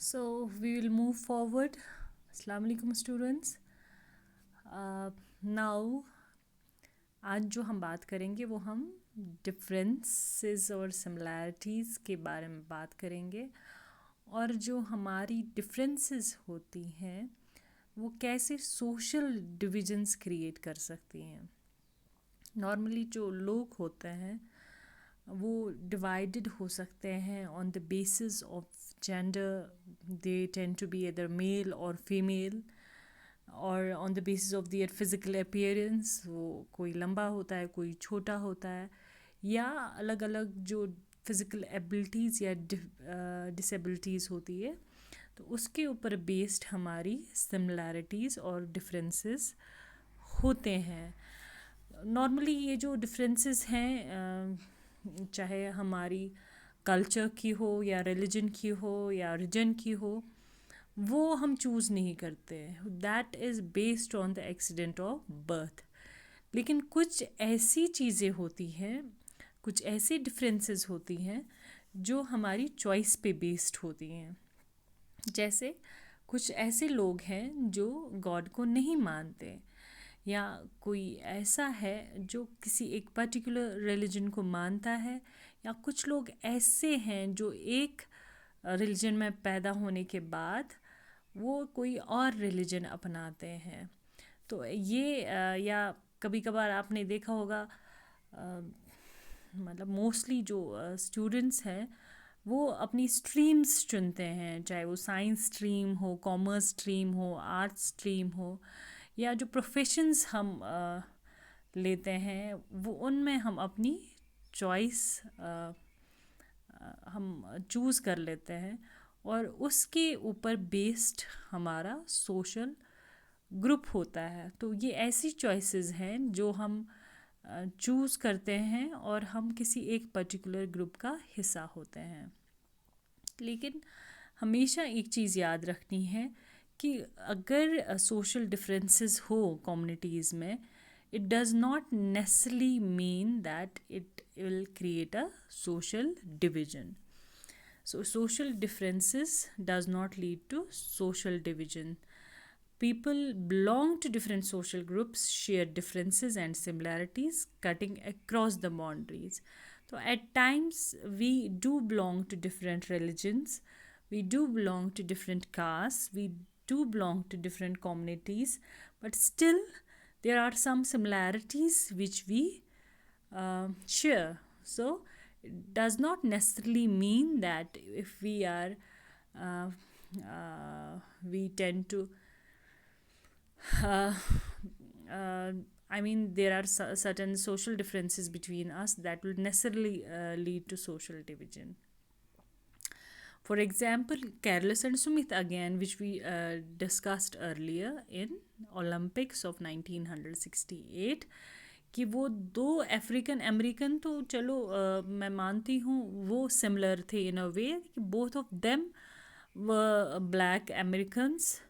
So we will move forward. Assalamu alaikum students. Now आज जो हम बात करेंगे वो हम डिफरेंसेस और सिमिलैरिटीज़ के बारे में बात करेंगे और जो हमारी डिफरेंसेस होती हैं वो कैसे सोशल डिविजन्स क्रिएट कर सकती हैं. नॉर्मली जो लोग होते हैं वो डिवाइडेड हो सकते हैं on the basis of gender. They tend to be either male or female और on the basis of their physical appearance. वो कोई लंबा होता है, कोई छोटा होता है, या अलग अलग जो फिज़िकल एबिलिटीज़ या डिसेबिलिटीज़ होती है तो उसके ऊपर बेस्ड हमारी सिमिलैरिटीज़ और डिफरेंसेस होते हैं. नॉर्मली ये जो डिफरेंसेस हैं चाहे हमारी कल्चर की हो या रिलीजन की हो या रीजन की हो, वो हम चूज़ नहीं करते. That is based on the accident of birth. लेकिन कुछ ऐसी चीज़ें होती हैं, कुछ ऐसे डिफरेंसेस होती हैं जो हमारी चॉइस पे बेस्ड होती हैं. जैसे कुछ ऐसे लोग हैं जो गॉड को नहीं मानते, या कोई ऐसा है जो किसी एक पर्टिकुलर रिलीजन को मानता है, या कुछ लोग ऐसे हैं जो एक रिलीजन में पैदा होने के बाद वो कोई और रिलीजन अपनाते हैं. तो ये या कभी कभार आपने देखा होगा, मतलब मोस्टली जो स्टूडेंट्स हैं वो अपनी स्ट्रीम्स चुनते हैं, चाहे वो साइंस स्ट्रीम हो, कॉमर्स स्ट्रीम हो, आर्ट्स स्ट्रीम हो, या जो प्रोफेशंस हम लेते हैं वो उनमें हम अपनी चॉइस हम चूज़ कर लेते हैं और उसके ऊपर बेस्ड हमारा सोशल ग्रुप होता है. तो ये ऐसी चॉइसेस हैं जो हम चूज़ करते हैं और हम किसी एक पर्टिकुलर ग्रुप का हिस्सा होते हैं. लेकिन हमेशा एक चीज़ याद रखनी है कि अगर सोशल डिफरेंसेस हो कम्युनिटीज़ में, it does not necessarily mean that it will create a social division. So social differences does not lead to social division. People belong to different social groups, share differences and similarities cutting across the boundaries. So at times we do belong to different religions, we do belong to different castes, we do belong to different communities, but still there are some similarities which we share. So it does not necessarily mean that if we are we tend to uh, I mean there are certain social differences between us that will necessarily lead to social division. For example, Carlos and Sumit again, which we discussed earlier in Olympics of 1968, कि वो दो African American, तो चलो मैं मानती हूँ वो similar थे इन अ वे कि बोथ ऑफ देम व black Americans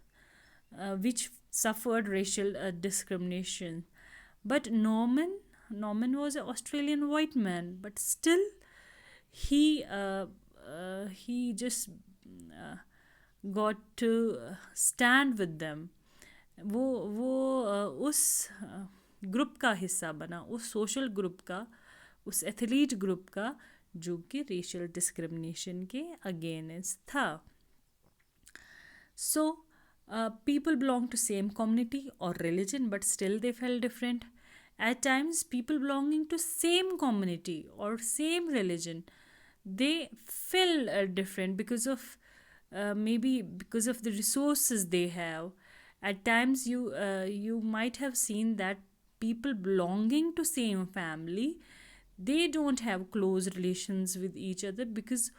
which suffered racial discrimination. But Norman was an Australian white man, but still he just got to stand with them. वो उस ग्रुप का हिस्सा बना, उस सोशल ग्रुप का, उस एथलीट ग्रुप का जो कि रेशियल डिस्क्रिमिनेशन के अगेंस्ट था. So people belong to same community or religion but still they felt different. At times people belonging to same community or same religion, they feel different because of maybe because of the resources they have. At times you might have seen that people belonging to same family, they don't have close relations with each other because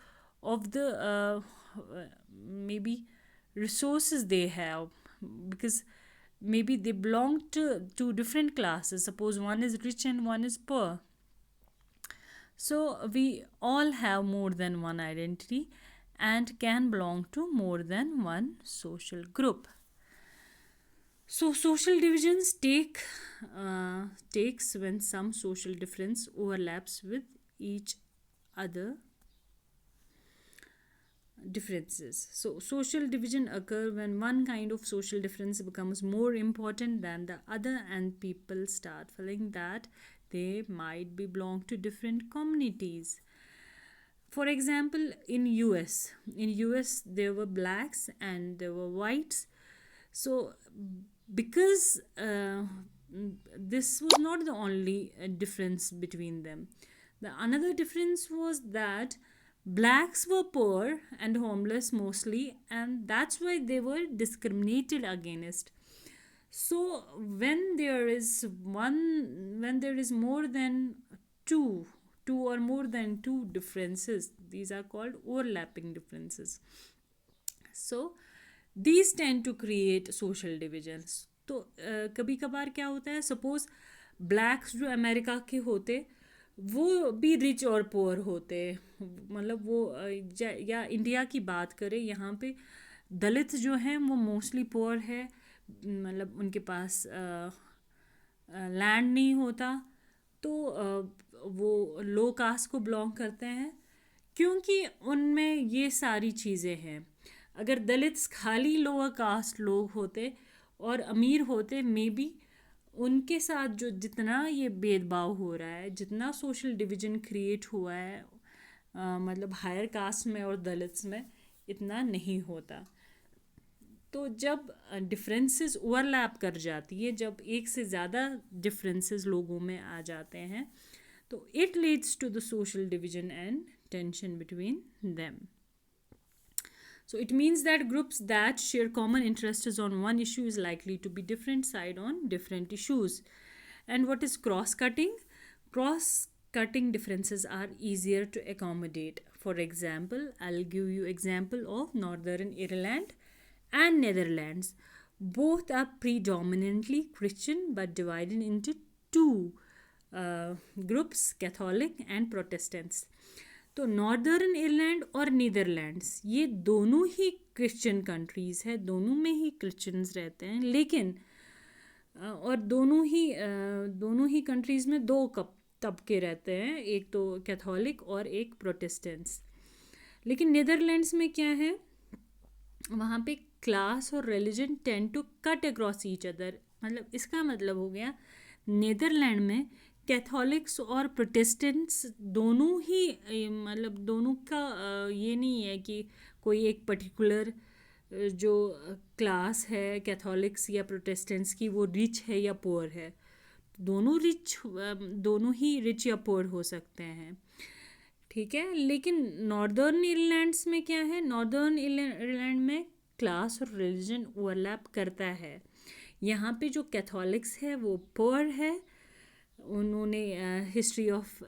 of the maybe resources they have, because maybe they belong to two different classes. Suppose one is rich and one is poor. So we all have more than one identity and can belong to more than one social group. So social divisions takes when some social difference overlaps with each other. differences. So social division occur when one kind of social difference becomes more important than the other and people start feeling that they might be belong to different communities. For example, in US there were blacks and there were whites. So because this was not the only difference between them. The another difference was that blacks were poor and homeless mostly, and that's why they were discriminated against. So when there is more than two two or more than two differences, these are called overlapping differences. So these tend to create social divisions. तो कभी कभार क्या होता है, suppose blacks जो America के होते वो भी रिच और पुअर होते, मतलब वो या इंडिया की बात करें, यहाँ पे दलित जो हैं वो मोस्टली पुअर है, मतलब उनके पास लैंड नहीं होता, तो वो लो कास्ट को बिलोंग करते हैं क्योंकि उनमें ये सारी चीज़ें हैं. अगर दलित्स खाली लोअर कास्ट लोग होते और अमीर होते, मे बी उनके साथ जो जितना ये भेदभाव हो रहा है, जितना सोशल डिवीजन क्रिएट हुआ है मतलब हायर कास्ट में और दलित्स में, इतना नहीं होता. तो जब डिफरेंसेस ओवरलैप कर जाती है, जब एक से ज़्यादा डिफरेंसेस लोगों में आ जाते हैं, तो it leads to the social division and tension between them. So it means that groups that share common interests on one issue is likely to be different side on different issues. And what is cross-cutting? Cross-cutting differences are easier to accommodate. For example, I'll give you example of Northern Ireland and Netherlands. Both are predominantly Christian but divided into two groups, Catholic and Protestants. तो northern Ireland और Netherlands ये दोनों ही Christian countries है, दोनों में ही Christians रहते हैं, लेकिन और दोनों ही कंट्रीज़ में दो तबके रहते हैं, एक तो कैथोलिक और एक प्रोटेस्टेंट्स. लेकिन नीदरलैंड्स में क्या है, वहाँ पे क्लास और religion tend to cut across each other. मतलब इसका मतलब हो गया नीदरलैंड में कैथोलिक्स और प्रोटेस्टेंट्स दोनों ही, मतलब दोनों का ये नहीं है कि कोई एक पर्टिकुलर जो क्लास है कैथोलिक्स या प्रोटेस्टेंट्स की वो रिच है या पुअर है. दोनों ही रिच या पुअर हो सकते हैं, ठीक है. लेकिन नॉर्दर्न आयरलैंड्स में क्या है, नॉर्दर्न आयरलैंड में क्लास और रिलीजन ओवरलैप करता है. यहाँ पे जो कैथोलिक्स है वो पुअर है, उन्होंने हिस्ट्री ऑफ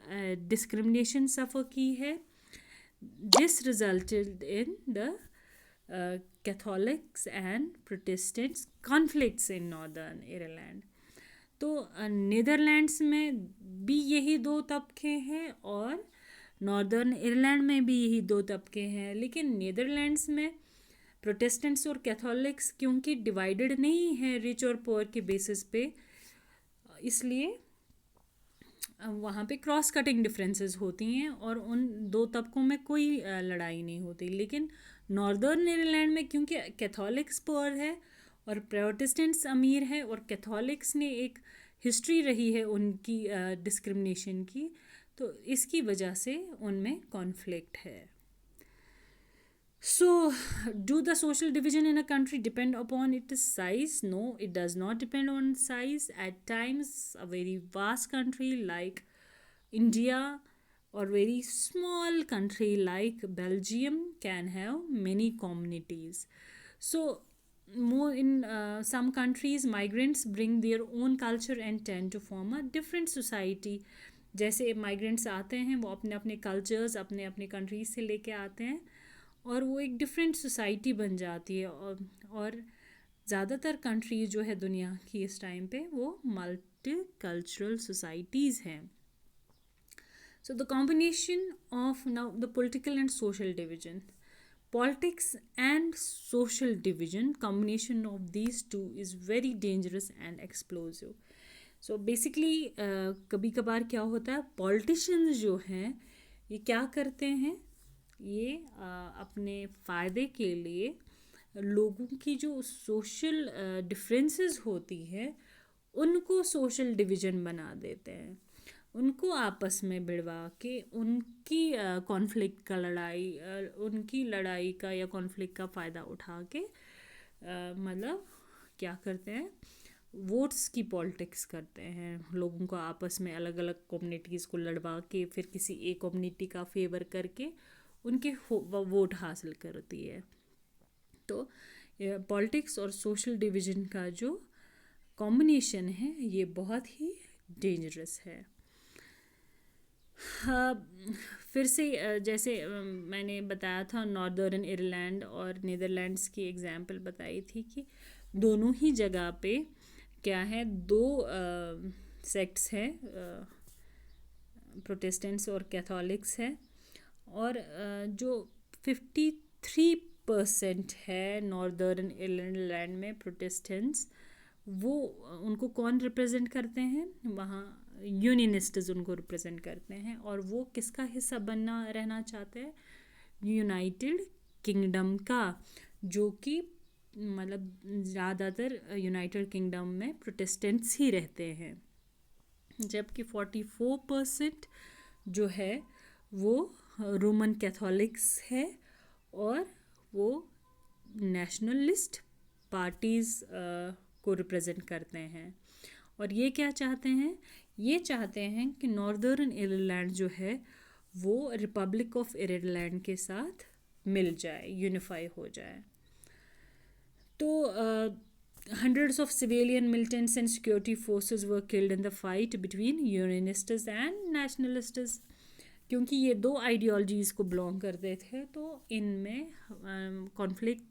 डिस्क्रिमिनेशन सफ़र की है. This resulted in the Catholics and Protestants conflicts in northern Ireland. तो नीदरलैंड्स में भी यही दो तबके हैं और नॉर्दर्न आयरलैंड में भी यही दो तबके हैं. लेकिन नीदरलैंड्स में प्रोटेस्टेंट्स और कैथोलिक्स क्योंकि डिवाइडेड नहीं है रिच और पुअर के बेसिस पे, इसलिए वहाँ पे क्रॉस कटिंग डिफरेंसेस होती हैं और उन दो तबकों में कोई लड़ाई नहीं होती. लेकिन नॉर्दर्न आयरलैंड में क्योंकि कैथोलिक्स पुअर है और प्रोटेस्टेंट्स अमीर है और कैथोलिक्स ने एक हिस्ट्री रही है उनकी डिस्क्रिमिनेशन की, तो इसकी वजह से उनमें कॉन्फ्लिक्ट है. So, do the social division in a country depend upon its size? No, it does not depend on size. At times, a very vast country like India or very small country like Belgium can have many communities. So, more in some countries, migrants bring their own culture and tend to form a different society. जैसे migrants आते हैं, वो अपने अपने cultures अपने अपने countries से लेके आते हैं और वो एक डिफरेंट सोसाइटी बन जाती है. और ज़्यादातर कंट्रीज जो है दुनिया की इस टाइम पे वो मल्टी कल्चरल सोसाइटीज़ हैं. So the combination of now the political and social division, politics and social division, combination of these two is very dangerous and explosive. So basically कभी कभार क्या होता है, पॉलिटिशियंस जो हैं ये क्या करते हैं, ये अपने फ़ायदे के लिए लोगों की जो सोशल डिफरेंसेस होती है उनको सोशल डिवीज़न बना देते हैं, उनको आपस में भिड़वा के उनकी कॉन्फ्लिक्ट का उनकी लड़ाई का या कॉन्फ्लिक्ट का फ़ायदा उठा के मतलब क्या करते हैं, वोट्स की पॉलिटिक्स करते हैं, लोगों को आपस में अलग अलग कम्युनिटीज़ को लड़वा के फिर किसी एक कम्युनिटी का फेवर करके उनके वोट हासिल करती है। तो पॉलिटिक्स और सोशल डिवीज़न का जो कॉम्बिनेशन है ये बहुत ही डेंजरस है। हाँ, फिर से जैसे मैंने बताया था नॉर्दर्न आयरलैंड और नीदरलैंड्स की एग्जांपल बताई थी कि दोनों ही जगह पे क्या है, दो सेक्ट्स हैं, प्रोटेस्टेंट्स और कैथोलिक्स है। और जो 53% है नॉर्दर्न आयरलैंड में प्रोटेस्टेंट्स, वो उनको कौन रिप्रेजेंट करते हैं वहाँ, यूनियनिस्ट्स उनको रिप्रेजेंट करते हैं। और वो किसका हिस्सा बनना रहना चाहते हैं, यूनाइटेड किंगडम का, जो कि मतलब ज़्यादातर यूनाइटेड किंगडम में प्रोटेस्टेंट्स ही रहते हैं। जबकि 44% जो है वो रोमन कैथोलिक्स है और वो नेशनलिस्ट पार्टीज़ को रिप्रेजेंट करते हैं। और ये क्या चाहते हैं, ये चाहते हैं कि नॉर्दर्न आयरलैंड जो है वो रिपब्लिक ऑफ आयरलैंड के साथ मिल जाए, यूनिफाई हो जाए। तो hundreds of civilian militants and security forces were killed in the fight between Unionists and Nationalists। क्योंकि ये दो आइडियोलॉजीज़ को बिलोंग करते थे, तो इनमें कॉन्फ्लिक्ट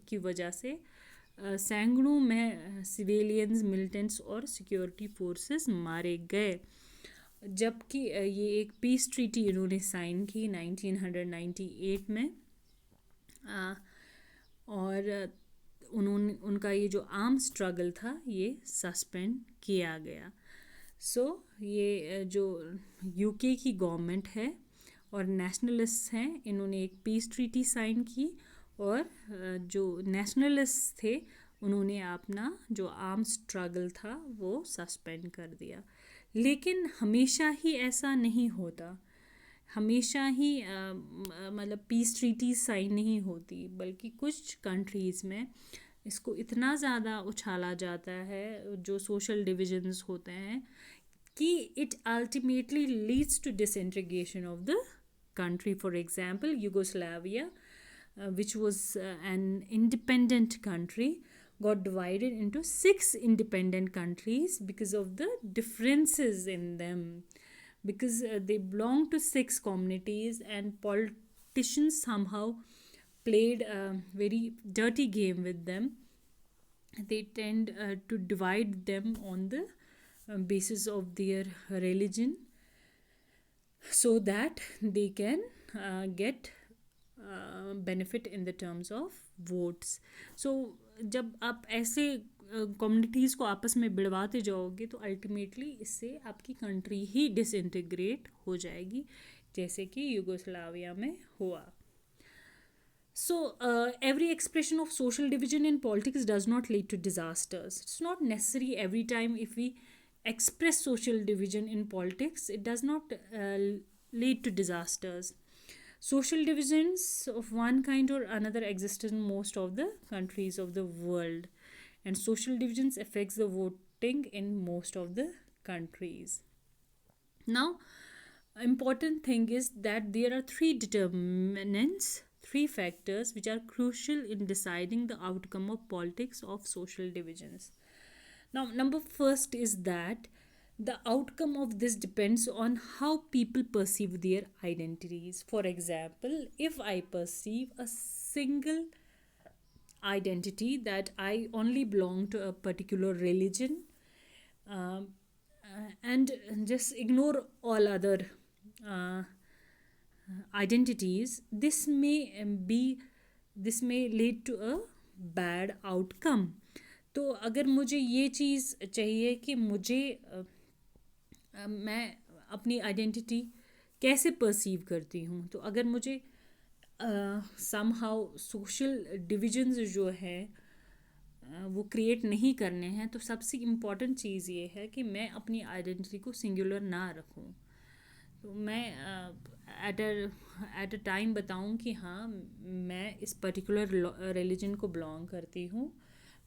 की वजह से सैकड़ों में सिविलियंस, मिलिटेंट्स और सिक्योरिटी फोर्सेस मारे गए। जबकि ये एक पीस ट्रीटी इन्होंने साइन की 1998 में, और उनका ये जो आर्म स्ट्रगल था ये सस्पेंड किया गया। ये जो यूके की गवर्नमेंट है और नेशनलिस्ट हैं, इन्होंने एक पीस ट्रीटी साइन की, और जो नेशनलिस्ट थे उन्होंने अपना जो आर्म स्ट्रगल था वो सस्पेंड कर दिया। लेकिन हमेशा ही ऐसा नहीं होता, हमेशा ही मतलब पीस ट्रीटी साइन नहीं होती, बल्कि कुछ कंट्रीज़ में इसको इतना ज़्यादा उछाला जाता है जो सोशल डिविजन्स होते हैं कि it ultimately leads to disintegration of the country. For example, Yugoslavia, which was an independent country, got divided into 6 independent countries because of the differences in them, because they belong to 6 communities, and politicians somehow played a very dirty game with them. They tend to divide them on the basis of their religion, so that they can get benefit in the terms of votes. So जब आप ऐसे communities को आपस में भिड़वाते जाओगे तो ultimately इससे आपकी कंट्री ही डिसइंटीग्रेट हो जाएगी, जैसे कि यूगोस्लाविया में हुआ। So every expression of social division in politics does not lead to disasters. It's not necessary every time if we express social division in politics, it does not lead to disasters. Social divisions of one kind or another exist in most of the countries of the world, and social divisions affects the voting in most of the countries. Now, important thing is that there are 3 determinants, 3 factors which are crucial in deciding the outcome of politics of social divisions. Now, number first is that the outcome of this depends on how people perceive their identities. For example, if I perceive a single identity that I only belong to a particular religion, and just ignore all other identities, this may lead to a bad outcome. तो अगर मुझे ये चीज़ चाहिए कि मैं अपनी identity कैसे perceive करती हूँ, तो अगर मुझे समहाउ सोशल डिविजन्स जो है वो क्रिएट नहीं करने हैं, तो सबसे इम्पॉर्टेंट चीज़ ये है कि मैं अपनी आइडेंटिटी को सिंगुलर ना रखूं। तो मैं एट अ टाइम बताऊं कि हाँ, मैं इस पर्टिकुलर रिलीजन को बिलोंग करती हूँ,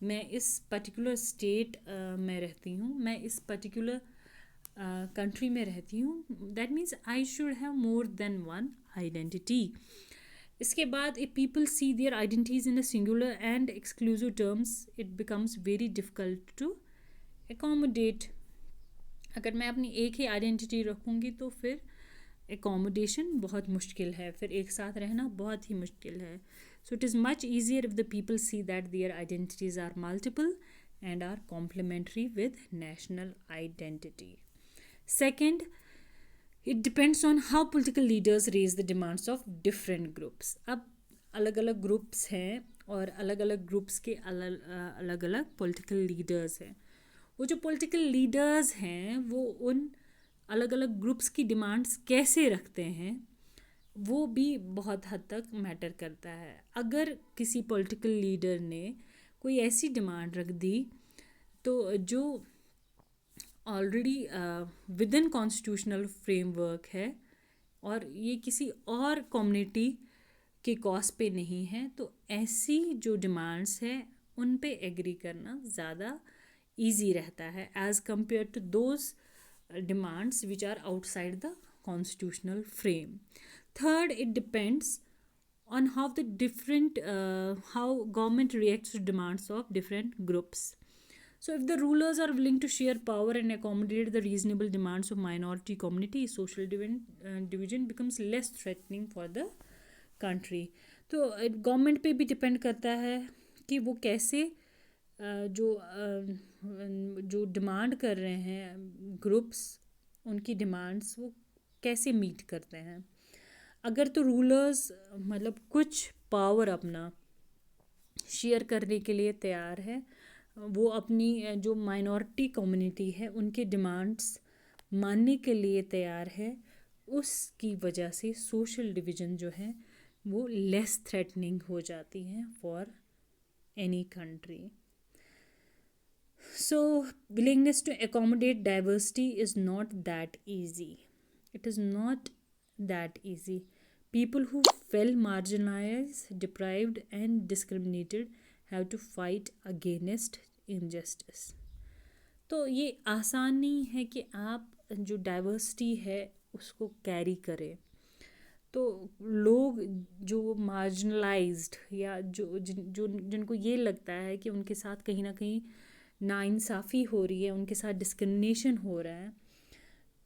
मैं इस पर्टिकुलर स्टेट में रहती हूँ, मैं इस पर्टिकुलर कंट्री में रहती हूँ। That means I should have more than one identity. इसके बाद if people see their identities in a singular and exclusive terms, it becomes very difficult to accommodate. अगर मैं अपनी एक ही आइडेंटिटी रखूँगी तो फिर एकोमोडेशन बहुत मुश्किल है, फिर एक साथ रहना बहुत ही मुश्किल है. So it is much easier if the people see that their identities are multiple and are complementary with national identity. Second, it depends on how political leaders raise the demands of different groups. अब अलग अलग groups हैं और अलग अलग groups के अलग अलग पॉलिटिकल लीडर्स हैं. वो जो पॉलिटिकल लीडर्स हैं वो उन अलग अलग ग्रुप्स की डिमांड्स कैसे रखते हैं वो भी बहुत हद तक मैटर करता है. अगर किसी पॉलिटिकल लीडर ने कोई ऐसी डिमांड रख दी तो जो already with in constitutional framework है और ये किसी और कम्युनिटी के कॉज पे नहीं है, तो ऐसी जो डिमांड्स है उन पे एग्री करना ज़्यादा ईजी रहता है as compare to those demands which are outside the constitutional frame. Third, it depends on how government reacts to demands of different groups. So if the rulers are willing to share power and accommodate the reasonable demands of minority community, social division becomes less threatening for the country. तो government पे भी depend करता है कि वो कैसे जो demand कर रहे हैं ग्रुप्स, उनकी डिमांड्स वो कैसे मीट करते हैं. अगर तो रूलर्स मतलब कुछ पावर अपना शेयर करने के लिए तैयार है, वो अपनी जो माइनॉरिटी कम्युनिटी है उनके डिमांड्स मानने के लिए तैयार है, उसकी वजह से सोशल डिवीज़न जो है वो लेस थ्रेटनिंग हो जाती हैं for any country. So willingness to accommodate diversity is not that easy. It is not that easy. People who felt marginalized, deprived, and discriminated have to fight against injustice. तो ये आसान नहीं है कि आप जो डाइवर्सिटी है उसको कैरी करें. तो लोग जो मार्जिनलाइज्ड या जिनको ये लगता है कि उनके साथ कहीं ना कहीं नाइंसाफ़ी हो रही है, उनके साथ डिस्क्रिमिनेशन हो रहा है,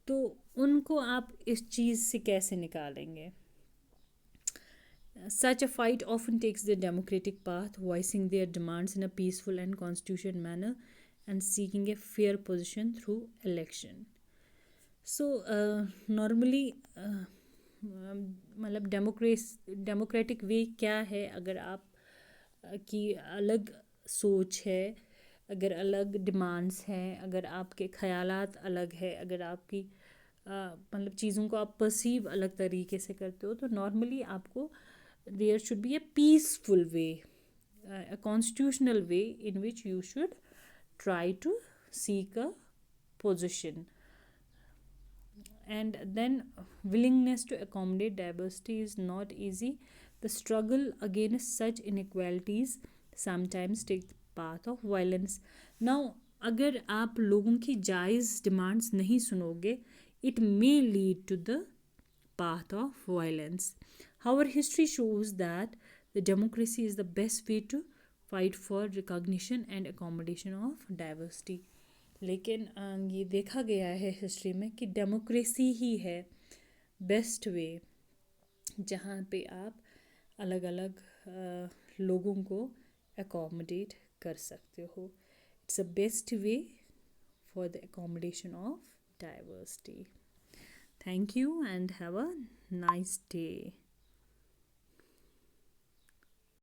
तो उनको आप इस चीज़ से कैसे निकालेंगे. Such a fight often takes the democratic path, voicing their demands in a peaceful and constitutional manner and seeking a fair position through election. So normally मतलब डेमोक्रेटिक वे क्या है. अगर आप की अलग सोच है, अगर अलग डिमांड्स हैं, अगर आपके ख़यालात अलग है, अगर आपकी मतलब चीज़ों को आप परसीव अलग तरीके से करते हो, तो नॉर्मली आपको there should be a peaceful way, a constitutional way in which you should try to seek a position. And then willingness to accommodate diversity is not easy. The struggle against such inequalities sometimes takes the path of violence. Now अगर आप लोगों की जायज़ demands नहीं सुनोगे, it may lead to the path of violence. However, history shows that the democracy is the best way to fight for recognition and accommodation of diversity. लेकिन ये देखा गया है हिस्ट्री में कि डेमोक्रेसी ही है बेस्ट वे जहाँ पे आप अलग अलग लोगों को accommodate कर सकते हो. It's the best way for the accommodation of diversity. Thank you and have a nice day.